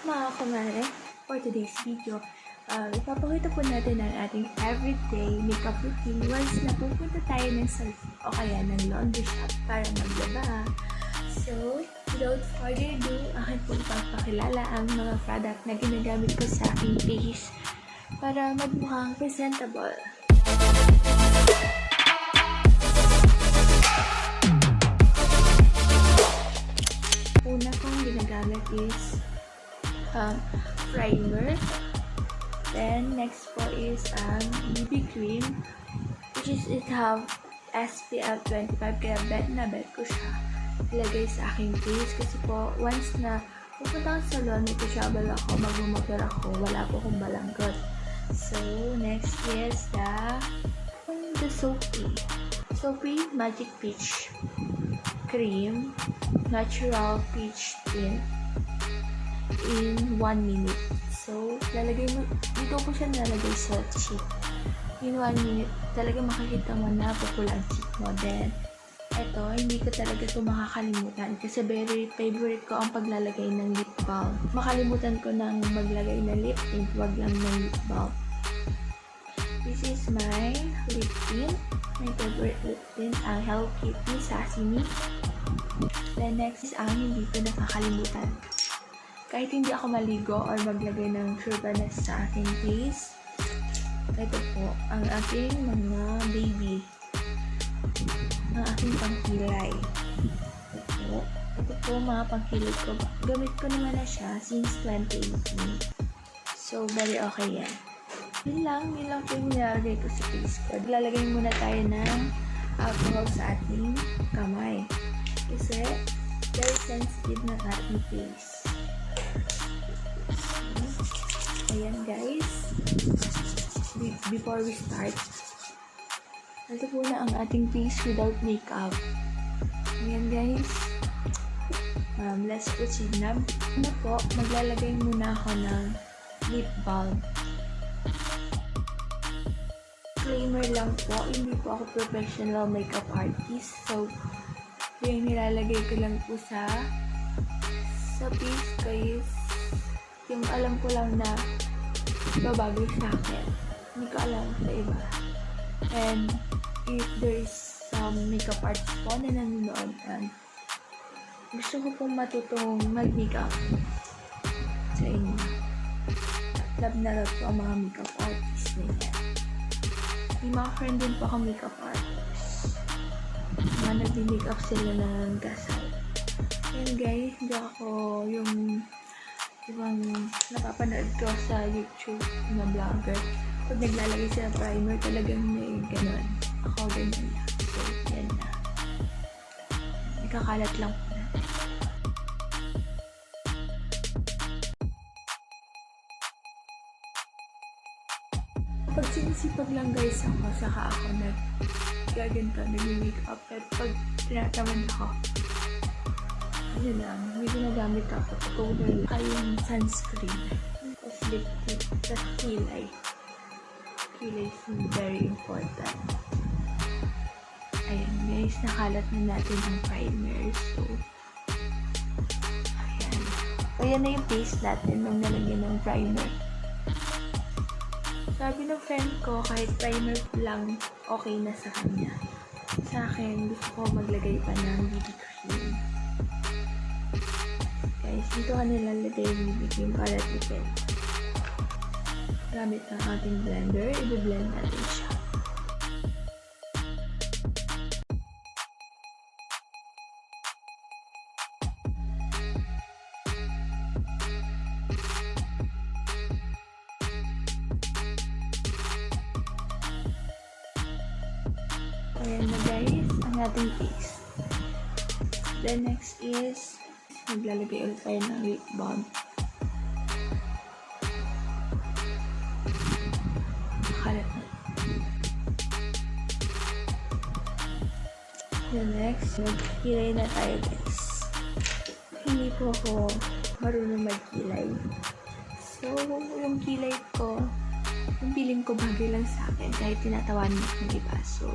mga kumare, for today's video, ipapakita po natin ang ating everyday makeup routine once na pupunta tayo ng salon o kaya ng laundry shop para maglaba. So, without further ado, akin po ipapakilala ang mga product na ginagamit ko sa aking face para magmukhang presentable. Una kong ginagamit is primer. Then, next po is BB cream, which is it have SPF 25, kaya bet na bet ko siya ilagay sa aking face kasi po once na pupunta akong salon, may travel ako, magmumotor ako, wala po akong balanggot. So, next is the Soapy Magic Peach Cream Natural Peach Tint in 1 minute. So, dito ko siya nalagay sa cheek. In 1 minute, talaga makikita mo na pupula ang cheek mo. Then, eto, hindi ko talaga ito makakalimutan kasi very favorite ko ang paglalagay ng lip balm. Makalimutan ko nang maglagay ng lip tint, wag lang ng lip balm. This is my lip tint. My favorite lip tint, ang Hello Kitty Sesame. Then next is ang hindi ko nakakalimutan. Kahit hindi ako maligo or maglagay ng sugarness sa aking face, ito po ang aking mga baby. Ang aking pangkilay. Ito po mga pangkilay ko. Gamit ko naman na siya since 2018. So, very okay yan. Yun lang po yung nilalagay ko sa face ko. Lalagay muna tayo ng alcohol sa ating kamay. Kasi, very sensitive na ating face. So, ayan guys. Before we start, ito po na ang ating face without makeup. Ayan guys. Let's proceed na. Ano po, maglalagay muna ako ng lip balm. Disclaimer lang po, hindi po ako professional makeup artist. So, yung nilalagay ko lang po sa face guys. Yung alam ko lang na babagay sa akin. Hindi ko alam sa iba. And if there's some makeup artist po na nanonood and gusto ko pong matutong mag-makeup sa inyo. Love na love po ang mga makeup artist nila. May mga friend din po ako makeup artist. Mga nag-makeup sila ng gasal. And guys, hindi ako yung ibang napapanood ko sa YouTube na vlogger. Pag naglalagay sila primer, talagang may ganon. Ako ganyan na. So, yan na. Ikakalat lang po natin. Pag sinisipag lang guys ako, saka ako nag-gaganto, nag-makeup. At pag tinatamad ako, ano lang, may ginagamit ako. Toner ay yung sunscreen. Tapos lip tint, tapos kilay. Kilay is very important. Ayan guys, nakalat na natin ang primer. So, ayan. Ayan na yung face natin nung nalagyan ng primer. Sabi ng friend ko, kahit primer lang, okay na sa kanya. Sa akin, gusto ko maglagay pa ng BB cream. Guys, dito ka nilalagay yung BB cream para tipid. Gamit ang ating blender, i-blend natin siya. Ayan na guys, ang ating face. Then next is, maglalagay ulit tayo ng lip balm. Nakalat na. Then next, magkilay na tayo guys. Hindi po ako marunong magkilay. So, yung kilay ko, yung feeling ko bagay lang sa akin kahit tinatawan mo ng iba. So,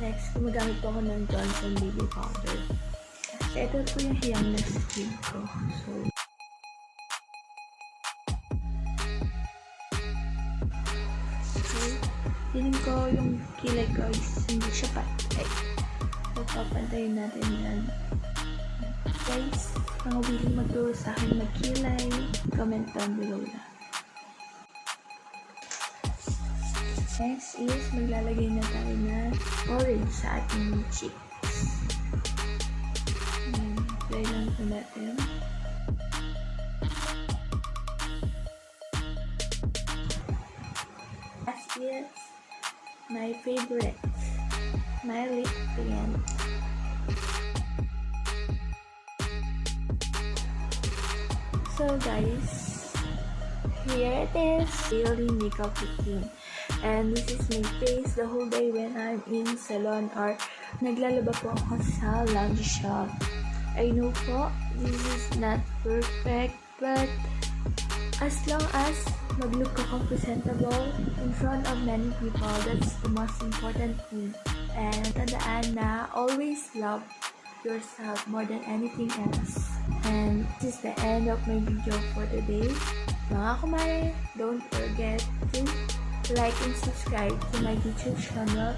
next, gumagamit po ako ng Johnson Baby Powder. Ito po yung hiyang na skin ko. So, feeling ko yung kilay ko is hindi siya patay. So, papantayin natin yan. Guys, mga willing magturo sa akin magkilay, comment down below na. Next is, maglalagay na tayo na orange sa ating cheeks. Try lang po natin. As is, my favorite, my lip tint. So guys, here it is, daily makeup routine. And this is my face the whole day when I'm in salon or naglalaba po ako sa laundry shop. I know po, this is not perfect, but as long as mag-look ako presentable in front of many people, that's the most important thing. And tandaan na always love yourself more than anything else. And this is the end of my video for today. Mga kumare, don't forget to like and subscribe to my YouTube channel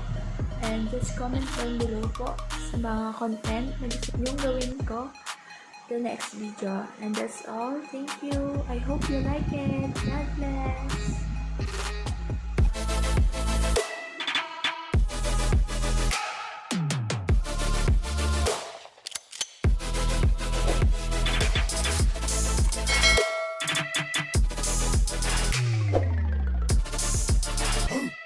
and just comment down below po sa mga content na gusto nyong gawin ko the next video. And that's all. Thank you. I hope you like it. God bless.